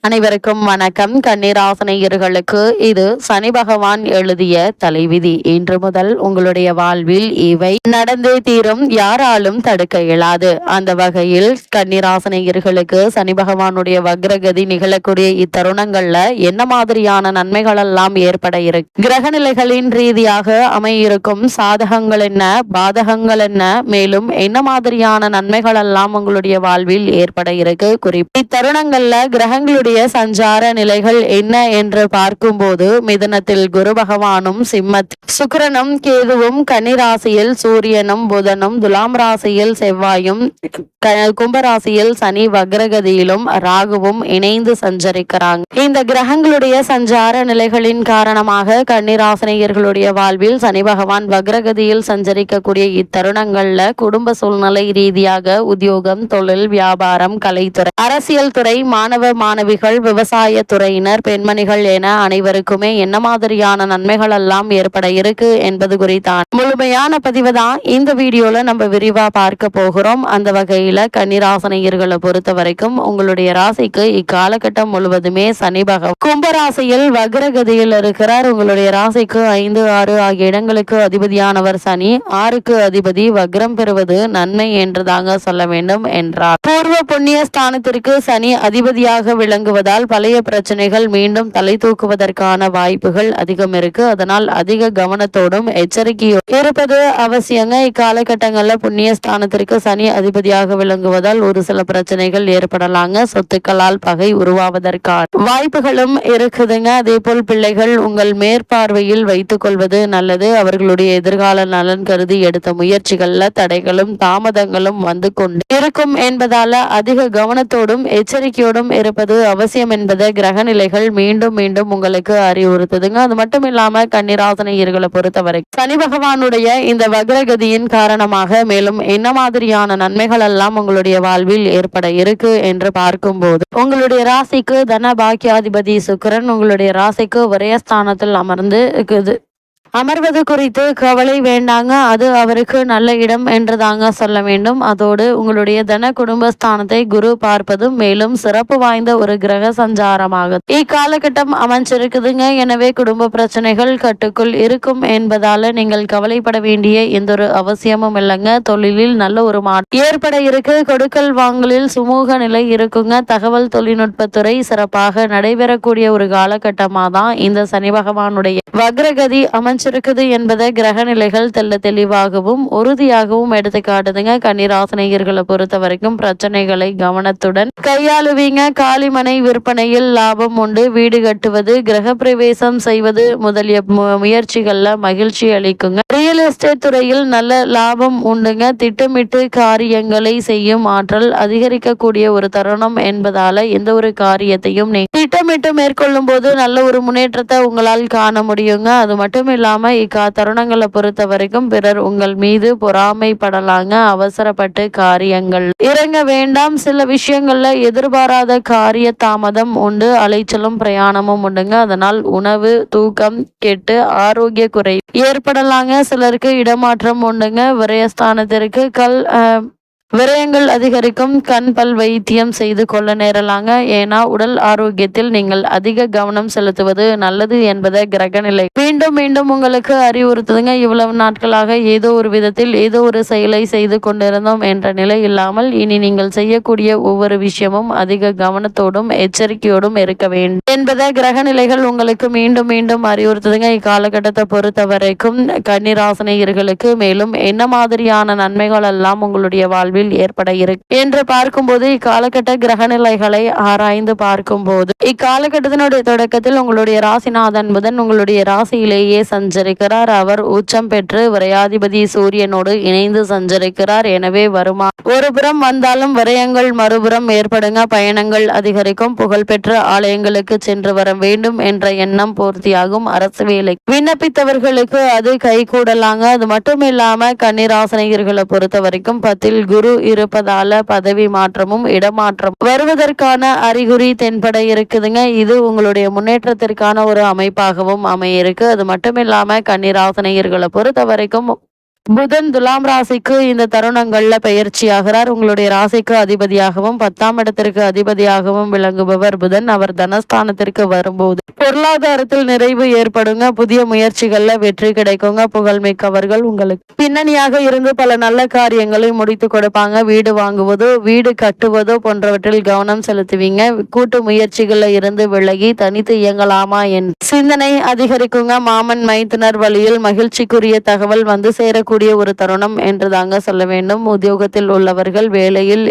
அனைவருக்கும் வணக்கம். கன்னிராசினியர்களுக்கு இது சனி பகவான் எழுதிய தலைவிதி. இன்று முதல் உங்களுடைய வாழ்வில் இவை நடந்தே தீரும், யாராலும் தடுக்க இயலாது. அந்த வகையில் கன்னிராசினியர்களுக்கு சனி பகவானுடைய வக்ரகதி நிகழக்கூடிய இத்தருணங்கள்ல என்ன மாதிரியான நன்மைகள் எல்லாம் ஏற்பட இருக்கு, கிரக நிலைகளின் ரீதியாக அமையிருக்கும் சாதகங்கள் என்ன, பாதகங்கள் என்ன, மேலும் என்ன மாதிரியான நன்மைகள் எல்லாம் உங்களுடைய வாழ்வில் ஏற்பட இருக்கு. குறிப்பு இத்தருணங்கள்ல கிரகங்களுடைய சஞ்சார நிலைகள் என்ன என்று பார்க்கும்போது, மிதுனத்தில் குரு பகவானும், சிம்மத்தில் சுக்கிரனும், கேதுவும், கன்னிராசியில் சூரியனும், புதனும், துலாம் ராசியில் செவ்வாயும், கும்பராசியில் சனி வக்ரகதியிலும் ராகுவும் இணைந்து சஞ்சரிக்கிறாங்க. இந்த கிரகங்களுடைய சஞ்சார நிலைகளின் காரணமாக கன்னிராசினியர்களுடைய வாழ்வில் சனி பகவான் வக்ரகதியில் சஞ்சரிக்கக்கூடிய இத்தருணங்கள்ல குடும்ப சூழ்நிலை ரீதியாக உத்தியோகம், தொழில், வியாபாரம், கலைத்துறை, அரசியல் துறை, மாணவ மாணவிகள், விவசாய துறையினர், பெண்மணிகள் என அனைவருக்குமே என்ன மாதிரியான நன்மைகள் எல்லாம் ஏற்பட இருக்கு என்பது குறித்தான் முழுமையான பதிவு தான் இந்த வீடியோல நம்ம விரிவா பார்க்க போகிறோம். அந்த வகையில கன்னிராசினியர்களை பொறுத்த வரைக்கும் உங்களுடைய ராசிக்கு இக்காலகட்டம் முழுவதுமே சனி பகவான் கும்பராசியில் வக்ரகதியில் இருக்கிறார். உங்களுடைய ராசிக்கு 5, 6 ஆகிய இடங்களுக்கு அதிபதியானவர் சனி. 6க்கு அதிபதி வக்ரம் பெறுவது நன்மை என்று தாங்க சொல்ல வேண்டும் என்றார். பூர்வ புண்ணிய ஸ்தானத்திற்கு சனி அதிபதியாக விளங்குவதால் பழைய பிரச்சனைகள் மீண்டும் தலை தூக்குவதற்கான வாய்ப்புகள் அதிகம் இருக்கு. அதனால் அதிக கவனத்தோடும் எச்சரிக்கையோடு இருப்பது அவசியங்க. இக்காலகட்டங்கள்ல புண்ணிய ஸ்தானத்திற்கு சனி அதிபதியாக விளங்குவதால் ஒரு சில பிரச்சனைகள் ஏற்படலாங்க. சொத்துக்களால் பகை உருவாவதற்கான வாய்ப்புகளும் இருக்குதுங்க. அதே போல் பிள்ளைகள் உங்கள் மேற்பார்வையில் வைத்துக் கொள்வது நல்லது. அவர்களுடைய எதிர்கால நலன் கருதி எடுத்த முயற்சிகள்ல தடைகளும் தாமதங்களும் வந்து கொண்டு இருக்கும் என்பதால அதிக கவனத்தோடும் எச்சரிக்கையோடும் இருப்பது அவசியம் என்பதை கிரக நிலைகள் மீண்டும் மீண்டும் உங்களுக்கு அறிவுறுத்துதுங்க. அது மட்டும் இல்லாம கன்னிராசினியர்களை பொறுத்தவரை சனி பகவானுடைய இந்த வக்ரகதியின் காரணமாக மேலும் என்ன மாதிரியான நன்மைகள் எல்லாம் உங்களுடைய வாழ்வில் ஏற்பட இருக்கு என்று பார்க்கும்போது, உங்களுடைய ராசிக்கு தன பாக்கியாதிபதி சுக்கிரன் உங்களுடைய ராசிக்கு விரயஸ்தானத்தில் அமர்வது குறித்து கவலை வேண்டாங்க. அது அவருக்கு நல்ல இடம் என்று தாங்க சொல்ல வேண்டும். அதோடு உங்களுடைய தன குடும்பஸ்தானத்தை குரு பார்ப்பதும் மேலும் சிறப்பு வாய்ந்த ஒரு கிரக சஞ்சாரமாக இக்காலகட்டம் அமைஞ்சிருக்குதுங்க. எனவே குடும்ப பிரச்சனைகள் கட்டுக்குள் இருக்கும் என்பதால நீங்கள் கவலைப்பட வேண்டிய எந்த ஒரு அவசியமும் இல்லைங்க. தொழிலில் நல்ல ஒரு மாற்றம் ஏற்பட இருக்கு. கொடுக்கல் வாங்கலில் சுமூக நிலை இருக்குங்க. தகவல் தொழில்நுட்பத்துறை சிறப்பாக நடைபெறக்கூடிய ஒரு காலகட்டமாக தான் இந்த சனி பகவானுடைய வக்ரகதி அமைஞ்சிருக்குது என்பதை கிரக நிலைகள் தெல்ல தெளிவாகவும் உறுதியாகவும் எடுத்து காட்டுதுங்க. கன்னிராசினியர்களை பொறுத்த வரைக்கும் பிரச்சனைகளை கவனத்துடன் கையாளுவீங்க. காலிமனை விற்பனையில் லாபம் உண்டு. வீடு கட்டுவது, கிரக பிரவேசம் செய்வது முதலிய முயற்சிகள்ல மகிழ்ச்சி அளிக்குங்க. ரியல் எஸ்டேட் துறையில் நல்ல லாபம் உண்டுங்க. திட்டமிட்டு காரியங்களை செய்யும் ஆற்றல் அதிகரிக்கக்கூடிய ஒரு தருணம் என்பதால எந்த ஒரு காரியத்தையும் திட்டமிட்டு மேற்கொள்ளும் போது நல்ல ஒரு முன்னேற்றத்தை உங்களால் காண முடியுங்க. அது மட்டும் இல்லாம தருணங்களை பொறுத்த வரைக்கும் பிறர் உங்கள் மீது பொறாமைப்படலாங்க. அவசரப்பட்டு காரியங்கள் இறங்க வேண்டாம். சில விஷயங்கள்ல எதிர்பாராத காரிய தாமதம் உண்டு. அலைச்சலும் பிரயாணமும் உண்டுங்க. அதனால் உணவு, தூக்கம் கெட்டு ஆரோக்கிய குறை ஏற்படலாங்க. சிலருக்கு இடமாற்றம் உண்டுங்க. விரயஸ்தானத்திற்கு விரயங்கள் அதிகரிக்கும். கண் பல் வைத்தியம் செய்து கொள்ள நேரலாங்க. ஏன்னா உடல் ஆரோக்கியத்தில் நீங்கள் அதிக கவனம் செலுத்துவது நல்லது என்பதை கிரக நிலை மீண்டும் மீண்டும் உங்களுக்கு அறிவுறுத்துதுங்க. இவ்வளவு நாட்களாக ஏதோ ஒரு விதத்தில் ஏதோ ஒரு செயலை செய்து கொண்டிருந்தோம் என்ற நிலை இல்லாமல் இனி நீங்கள் செய்யக்கூடிய ஒவ்வொரு விஷயமும் அதிக கவனத்தோடும் எச்சரிக்கையோடும் இருக்க வேண்டும் என்பதை கிரக நிலைகள் உங்களுக்கு மீண்டும் மீண்டும் அறிவுறுத்துதுங்க. இக்காலகட்டத்தை பொறுத்த வரைக்கும் கன்னிராசினியர்களுக்கு மேலும் என்ன மாதிரியான நன்மைகள் எல்லாம் உங்களுடைய வாழ்வில் ஏற்பட இருக்கு என்று பார்க்கும்போது, இக்காலகட்ட கிரக நிலைகளை ஆராய்ந்து பார்க்கும்போது இக்காலகட்டத்தினுடைய தொடக்கத்தில் உங்களுடைய ராசிநாதன் புதன் உங்களுடைய ராசியிலேயே சஞ்சரிக்கிறார். அவர் உச்சம் பெற்று விரையாதிபதி சூரியனோடு இணைந்து சஞ்சரிக்கிறார். எனவே வருமா ஒரு புறம் வந்தாலும் விரயங்கள் மறுபுறம் ஏற்படுங்க. பயணங்கள் அதிகரிக்கும். புகழ்பெற்ற ஆலயங்களுக்கு சென்று வர வேண்டும் என்ற எண்ணம் பூர்த்தியாகும். அரசு வேலை விண்ணப்பித்தவர்களுக்கு அது கைகூடலாங்க. அது மட்டும் இல்லாம கன்னிராசினியர்களை பொறுத்த வரைக்கும் 10ல் குரு இருப்பதால பதவி மாற்றமும் இடமாற்றம் வருவதற்கான அறிகுறி தென்பட இருக்குதுங்க. இது உங்களுடைய முன்னேற்றத்திற்கான ஒரு அமைப்பாகவும் அமையிருக்கு. அது மட்டும் இல்லாம கன்னிராசினியர்களை பொறுத்த வரைக்கும் புதன் துலாம் ராசிக்கு இந்த தருணங்கள்ல பயிற்சி ஆகிறார். உங்களுடைய ராசிக்கு அதிபதியாகவும் 10ஆம் இடத்திற்கு அதிபதியாகவும் விளங்குபவர் புதன். அவர் தனஸ்தானத்திற்கு வரும்போது பொருளாதாரத்தில் நிறைவு ஏற்படுங்க. புதிய முயற்சிகள்ல வெற்றி கிடைக்குங்க. புகழ்மிக்கவர்கள் உங்களுக்கு பின்னணியாக இருந்து பல நல்ல காரியங்களை முடித்து கொடுப்பாங்க. வீடு வாங்குவதோ வீடு கட்டுவதோ போன்றவற்றில் கவனம் செலுத்துவீங்க. கூட்டு முயற்சிகள்ல இருந்து விலகி தனித்து இயங்கலாமா என் சிந்தனை அதிகரிக்குங்க. மாமன் மைத்துனர் வழியில் மகிழ்ச்சிக்குரிய தகவல் வந்து சேரக்கூடிய ஒரு தருணம் என்று தாங்க சொல்ல வேண்டும். உத்தியோகத்தில் உள்ளவர்கள் வேலையில்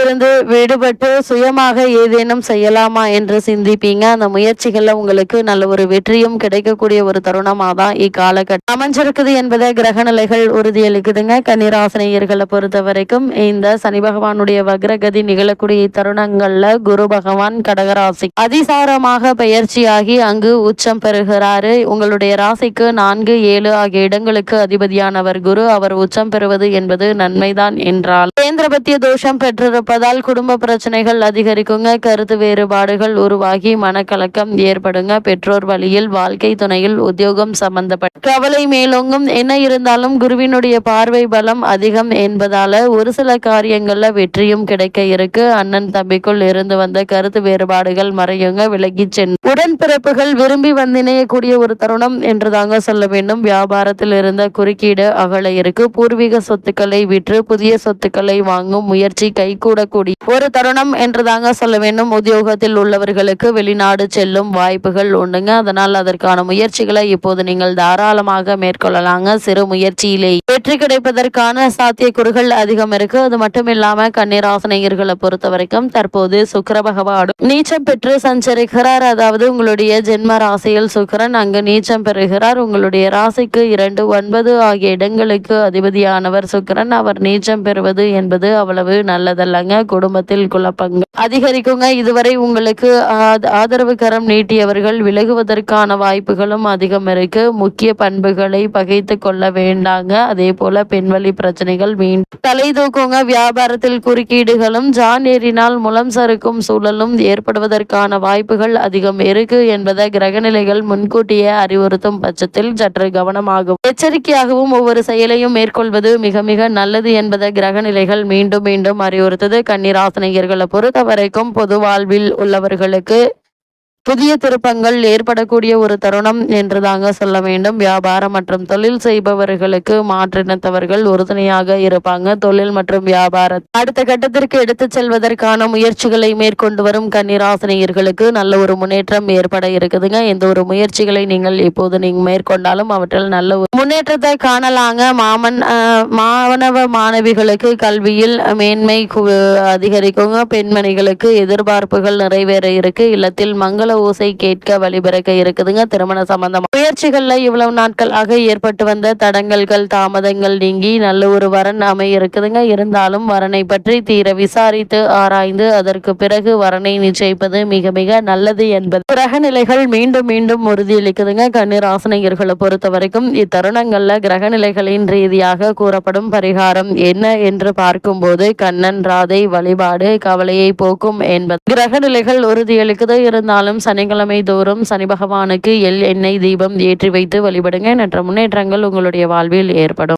இருந்து விடுபட்டு சுயமாக ஏதேனும் செய்யலாமா என்று சிந்திப்பீங்க. அந்த முயற்சிகள்ல உங்களுக்கு நல்ல ஒரு வெற்றியும் கிடைக்கக்கூடிய ஒரு தருணமா தான் இக்காலகட்டம் அமைஞ்சிருக்குது என்பதை கிரக நிலைகள் உறுதியளிக்குதுங்க. கன்னிராசினியர்களை பொறுத்த வரைக்கும் இந்த சனி பகவானுடைய வக்ரகதி நிகழக்கூடிய தருணங்கள்ல குரு பகவான் கடகராசி அதிசாரமாக பயிற்சியாகி அங்கு உச்சம் பெறுகிறாரு. உங்களுடைய ராசிக்கு 4, 7 ஆகிய இடங்களுக்கு அதிபதியானவர் குரு. அவர் உச்சம் பெறுவது என்பது நன்மைதான் என்றால் கேந்திரபத்திய தோஷம் பெற்றிருப்பதால் குடும்ப பிரச்சனைகள் அதிகரிக்குங்க. கருத்து வேறுபாடுகள் உருவாகி மனக்கலக்கம் ஏற்படுங்க. பெற்றோர் வழியில், வாழ்க்கை துணையில், உத்தியோகம் சம்பந்தப்பட்ட கவலை மேலோங்கும். என்ன இருந்தாலும் குருவினுடைய பார்வை பலம் அதிகம் என்பதால ஒரு சில காரியங்கள்ல வெற்றியும் கிடைக்க இருக்கு. அண்ணன் தம்பிக்குள் இருந்து வந்த கருத்து வேறுபாடுகள் மறையுங்க. விலகி சென்று உடன்பிறப்புகள் விரும்பி வந்திணையக்கூடிய ஒரு தருணம் என்று தாங்க சொல்ல வேண்டும். வியாபாரத்தில் இருந்த குறுக்கீடு அகல இருக்கு. பூர்வீக சொத்துக்களை விற்று புதிய சொத்துக்களை வாங்கும் முயற்சி கைகூடக்கூடிய ஒரு தருணம் என்று தாங்க சொல்ல வேண்டும். உத்தியோகத்தில் உள்ளவர்களுக்கு வெளிநாடு செல்லும் வாய்ப்புகள் உண்டுங்க. அதனால் அதற்கான முயற்சிகளை இப்போது நீங்கள் தாராளமாக மேற்கொள்ளலாங்க. சிறு முயற்சியிலே வெற்றி கிடைப்பதற்கான சாத்தியக்கூறுகள் அதிகம் இருக்கு. அது மட்டும் இல்லாம கன்னிராசினியர்களை பொறுத்த வரைக்கும் தற்போது சுக்கிர பகவான் நீச்சம் பெற்று சஞ்சரிக்கிறார். அதாவது உங்களுடைய ஜென்ம ராசியில் சுக்கிரன் அங்கு நீச்சம் பெறுகிறார். உங்களுடைய ராசிக்கு 2, 9 ஆகிய இடங்களுக்கு அதிபதியானவர் சுக்கிரன். அவர் நீச்சம் பெறுவது என்பது அவ்வளவு நல்லதல்லங்க. குடும்பத்தில் குழப்பங்கள் அதிகரிக்குங்க. இதுவரை உங்களுக்கு ஆதரவு கரம் நீட்டியவர்கள் விலகுவதற்கான வாய்ப்புகளும் அதிகம் இருக்கு. முக்கிய பண்புகளை பகைத்து கொள்ள வேண்டாங்க. அதே போல பெண்வழி பிரச்சனைகள் மீண்டும் தலை தூக்குங்க. வியாபாரத்தில் குறுக்கீடுகளும் ஜான் ஏறினால் முலம் சறுக்கும் சூழலும் ஏற்படுவதற்கான வாய்ப்புகள் அதிகம் இருக்கு என்பதை கிரகநிலைகள் முன்கூட்டியே அறிவுறுத்தும் பட்சத்தில் சற்று கவனமாகவும் எச்சரிக்கையாகவும் ஒவ்வொரு செயலையும் மேற்கொள்வது மிக மிக நல்லது என்பதை கிரகநிலைகள் மீண்டும் மீண்டும் அறிவுறுத்தது. கன்னிராசினியர்களை பொறுத்த வரைக்கும் பொது வாழ்வில் உள்ளவர்களுக்கு புதிய திருப்பங்கள் ஏற்படக்கூடிய ஒரு தருணம் என்று தாங்க சொல்ல வேண்டும். வியாபாரம் மற்றும் தொழில் செய்பவர்களுக்கு மாற்றினத்தவர்கள் உறுதுணையாக இருப்பாங்க. தொழில் மற்றும் வியாபாரம் அடுத்த கட்டத்திற்கு எடுத்து செல்வதற்கான முயற்சிகளை மேற்கொண்டு வரும் கன்னிராசினியர்களுக்கு நல்ல ஒரு முன்னேற்றம் ஏற்பட இருக்குதுங்க. எந்த ஒரு முயற்சிகளை நீங்கள் இப்போது மேற்கொண்டாலும் அவற்றில் நல்ல ஒரு முன்னேற்றத்தை காணலாங்க. மாணவ மாணவிகளுக்கு கல்வியில் மேன்மை அதிகரிக்குங்க. பெண்மணிகளுக்கு எதிர்பார்ப்புகள் நிறைவேற இருக்கு. இல்லத்தில் மங்கள ஓசை கேட்க வழிபிறக்க இருக்குதுங்க. திருமண சம்பந்தமா முயற்சிகள்ல இவ்வளவு நாட்களாக ஏற்பட்டு வந்த தடங்கல்கள் தாமதங்கள் நீங்கி நல்ல ஒரு வரன் அமைய இருக்குதுங்க. இருந்தாலும் வரனை பற்றி தீர விசாரித்து ஆராய்ந்து அதற்கு பிறகு வரனை நிச்சயிப்பது மிக மிக நல்லது என்பது கிரக நிலைகள் மீண்டும் மீண்டும் உறுதியளிக்குதுங்க. கன்னிராசினியர்களை பொறுத்த வரைக்கும் இத்தருணங்கள்ல கிரக நிலைகளின் ரீதியாக கூறப்படும் பரிகாரம் என்ன என்று பார்க்கும்போது கண்ணன் ராதை வழிபாடு கவலையை போக்கும் என்பது கிரக நிலைகள் உறுதியளிக்குது. இருந்தாலும் சனிக்கிழமை தோறும் சனி பகவானுக்கு எண்ணெய் தீபம் ஏற்றி வைத்து வழிபடுங்க. மற்ற முன்னேற்றங்கள் உங்களுடைய வாழ்வில் ஏற்படும்.